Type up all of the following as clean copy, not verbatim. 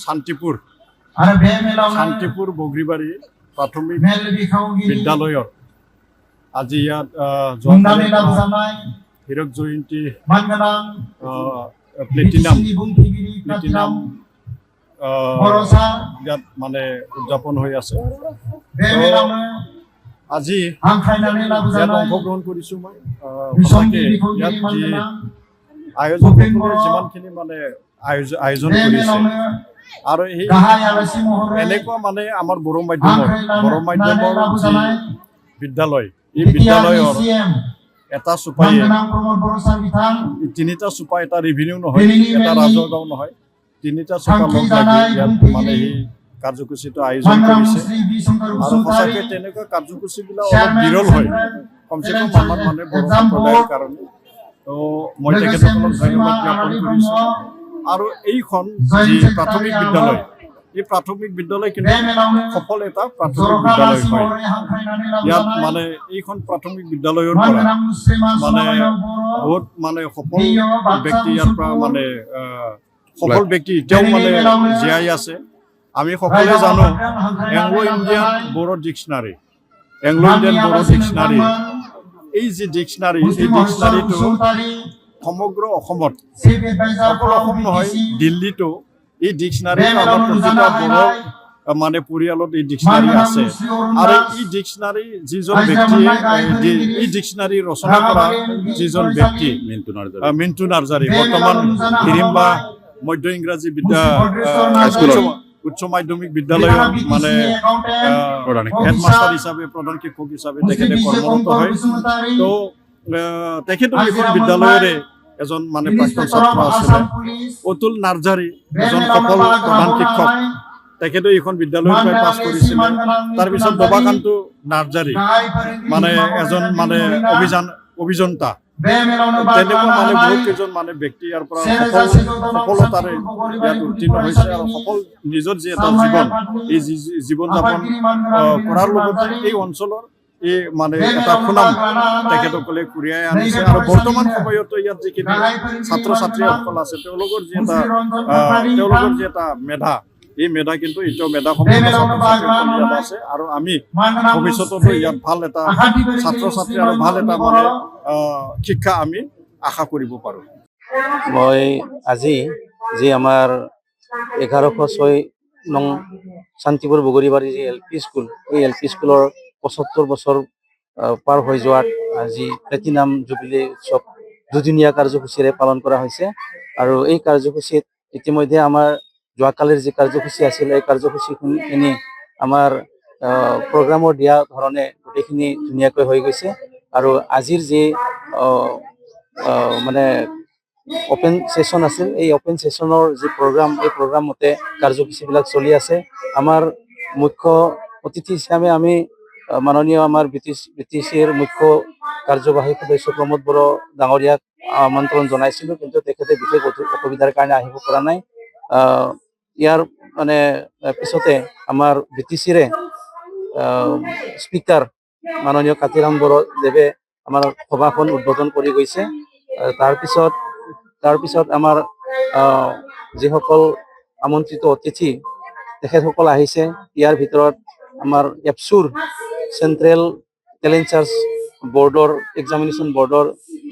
শান্তিপুৰ বগৰিবাৰী প্ৰাথমিক বিদ্যালয়ত আজি ইয়াত হীৰক জয়ন্তী প্লেটিনাম ইয়াত মানে উদযাপন হৈ আছে। আজি ইয়াত অংশগ্ৰহণ কৰিছোঁ মই। সঁচাকৈ ইয়াত যি আয়োজকসকলে যিমানখিনি মানে আয়োজন কৰিছে আৰু এই এনেকুৱা মানে আমাৰ বড়ো মাধ্যমৰ যি বিদ্যালয়, এই বিদ্যালয়ৰ এটা চুপায়ে তিনিটা চুপা, এটা ৰেভিনিউ নহয়, এটা ৰাজহুৱা গাঁও নহয়, তিনিটা চুপা লগ লাগি ইয়াত মানে এই কাৰ্যসূচীটো আয়োজন কৰিছে। আৰু সঁচাকৈ তেনেকুৱা কাৰ্যসূচীবিলাক অলপ বিৰল হয়, কমচে কম আমাৰ মানে বড়ো সম্প্ৰদায়ৰ কাৰণে। তো মই তেখেতসকলক ধন্যবাদ জ্ঞাপন কৰিছোঁ। আৰু এইখন যি প্ৰাথমিক বিদ্যালয়, এই প্ৰাথমিক বিদ্যালয় কিন্তু সফল এটা প্ৰাথমিক বিদ্যালয় হয়। ইয়াত মানে এইখন প্ৰাথমিক বিদ্যালয়ৰ পৰা মানে বহুত মানে সফল ব্যক্তি ইয়াৰ পৰা মানে সফল ব্যক্তি এতিয়াও মানে জীয়াই আছে। আমি সকলোৱে জানো এংলো ইণ্ডিয়ান বড়ো ডিকশ্যনাৰী, এই যি ডিকশ্যনাৰী, এই ডিকশ্যনাৰীটো সমগ্ৰ অসমত, অকল অসম নহয়, দিল্লীতো এই ডিকশ্যনাৰী আমাৰ প্ৰতিটা বড়ো মানে পৰিয়ালত এই ডিকশ্যনাৰী আছে। আৰু এই ডিকশ্যনাৰী যিজন ব্যক্তিয়ে এই ডিকশ্যনাৰী ৰচনা কৰা যিজন ব্যক্তি মিণ্টু নাৰ্জাৰী, বৰ্তমান হিৰিম্বা মধ্য ইংৰাজী উচ্চ মাধ্যমিক বিদ্যালয়ৰ মানে হেডমাষ্টাৰ হিচাপে, প্ৰধান শিক্ষক হিচাপে তেখেতে কৰ্মৰত হয়। তো তেখেতৰ এইখন বিদ্যালয়ৰে এজন মানে প্ৰাক্তন ছাত্ৰ আছিলে অতুল নাৰ্জাৰী, এজন সফল প্ৰধান শিক্ষক। তেখেতে এইখন বিদ্যালয়ৰ পৰাই পাছ কৰিছিলে। তাৰপিছত দবাকান্ত নাৰ্জাৰী মানে এজন মানে অভিযন্তা। তেনেকুৱা মানে বহুত কেইজন মানে ব্যক্তি ইয়াৰ পৰা সফলতাৰে ইয়াত উত্তীৰ্ণ হৈছে আৰু সফল নিজৰ যি এটা জীৱন, এই জীৱন যাপন কৰাৰ লগতে এই অঞ্চলৰ এই মানে এটা সুনাম তেখেতসকলে কঢ়িয়াই আনিছে। আৰু বৰ্তমান সময়তো ইয়াত যিখিনি ছাত্ৰ ছাত্ৰীসকল আছে তেওঁলোকৰ যি এটা মেধা, এই মেধা কিন্তু এতিয়াও মেধাসমূহ ছাত্ৰ ছাত্ৰীসকল ইয়াত আছে। আৰু আমি ভৱিষ্যততো ইয়াত ভাল এটা ছাত্ৰ ছাত্ৰী আৰু ভাল এটা মানে শিক্ষা আমি আশা কৰিব পাৰোঁ। মই আজি যি আমাৰ 1106 নং শান্তিপুৰ বগৰীবাৰী যি LP স্কুল, এই LP স্কুলৰ 75 বছৰ পাৰ হৈ যোৱাত আজি প্লেটিনাম জুবিলী উৎসৱ দুদিনীয়া কাৰ্যসূচীৰে পালন কৰা হৈছে। আৰু এই কাৰ্যসূচীত ইতিমধ্যে আমাৰ যোৱাকালিৰ যি কাৰ্যসূচী আছিল, এই কাৰ্যসূচীখিনি আমাৰ প্ৰগ্ৰামৰ দিয়া ধৰণে গোটেইখিনি ধুনীয়াকৈ হৈ গৈছে। আৰু আজিৰ যি মানে অপেন সেশন আছিল, এই অপেন সেশনৰ যি প্ৰগ্ৰাম, এই প্ৰগ্ৰাম মতে কাৰ্যসূচীবিলাক চলি আছে। আমাৰ মুখ্য অতিথি হিচাপে আমি মাননীয় আমাৰ BTCৰ মুখ্য কাৰ্যবাহী সদস্য প্ৰমোদ বড়ো ডাঙৰীয়াক আমন্ত্ৰণ জনাইছিলোঁ, কিন্তু তেখেতে বিশেষ অসুবিধাৰ কাৰণে আহিব পৰা নাই। ইয়াৰ মানে পিছতে আমাৰ BTCৰে স্পিকাৰ মাননীয় কাতিৰাম বৰদেৱে আমাৰ সভাখন উদ্বোধন কৰি গৈছে। তাৰপিছত আমাৰ যিসকল আমন্ত্ৰিত অতিথি তেখেতসকল আহিছে, ইয়াৰ ভিতৰত আমাৰ এপচুৰ চেন্ট্ৰেল টেলেণ্ট চাৰ্চ বৰ্ডৰ এক্সামিনেশ্যন বৰ্ডৰ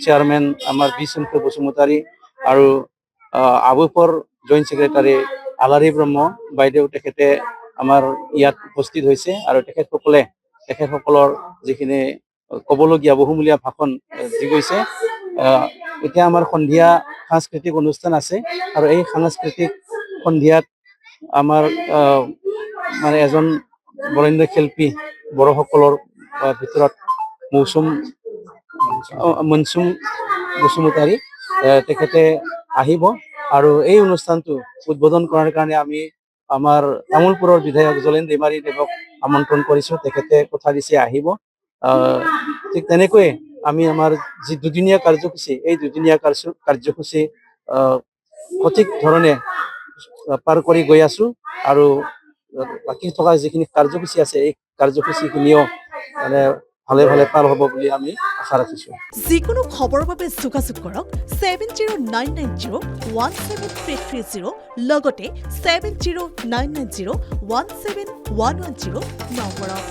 চেয়াৰমেন আমাৰ বি শংকৰ বসুমতাৰী আৰু আবুফৰ জইণ্ট ছেক্ৰেটাৰী আলাৰী ব্ৰহ্ম বাইদেউ তেখেতে আমাৰ ইয়াত উপস্থিত হৈছে। আৰু তেখেতসকলৰ যিখিনি ক'বলগীয়া বহুমূলীয়া ভাষণ দি গৈছে। এতিয়া আমাৰ সন্ধিয়া সাংস্কৃতিক অনুষ্ঠান আছে, আৰু এই সাংস্কৃতিক সন্ধিয়াত আমাৰ মানে এজন বৰেণ্য শিল্পী বড়োসকলৰ ভিতৰত মনচুম বসুমতাৰী তেখেতে আহিব। আৰু এই অনুষ্ঠানটো উদ্বোধন কৰাৰ কাৰণে আমি আমাৰ তামোলপুৰৰ বিধায়ক জলেন দৈমাৰী দেৱক আমন্ত্ৰণ কৰিছোঁ। তেখেতে কথা দিছে আহিব। ঠিক তেনেকৈয়ে আমি আমাৰ যি দুদিনীয়া কাৰ্যসূচী, এই দুদিনীয়া কাৰ্যসূচী সঠিক ধৰণে পাৰ কৰি গৈ আছোঁ। আৰু বাকী থকা যিখিনি কাৰ্যসূচী আছে, এই কাৰ্যসূচীখিনিও মানে ভালে ভালে পাৰ হ'ব বুলি আমি আশা ৰাখিছোঁ। যিকোনো খবৰৰ বাবে যোগাযোগ কৰক 7099017330 লগতে 7099017110 নম্বৰত।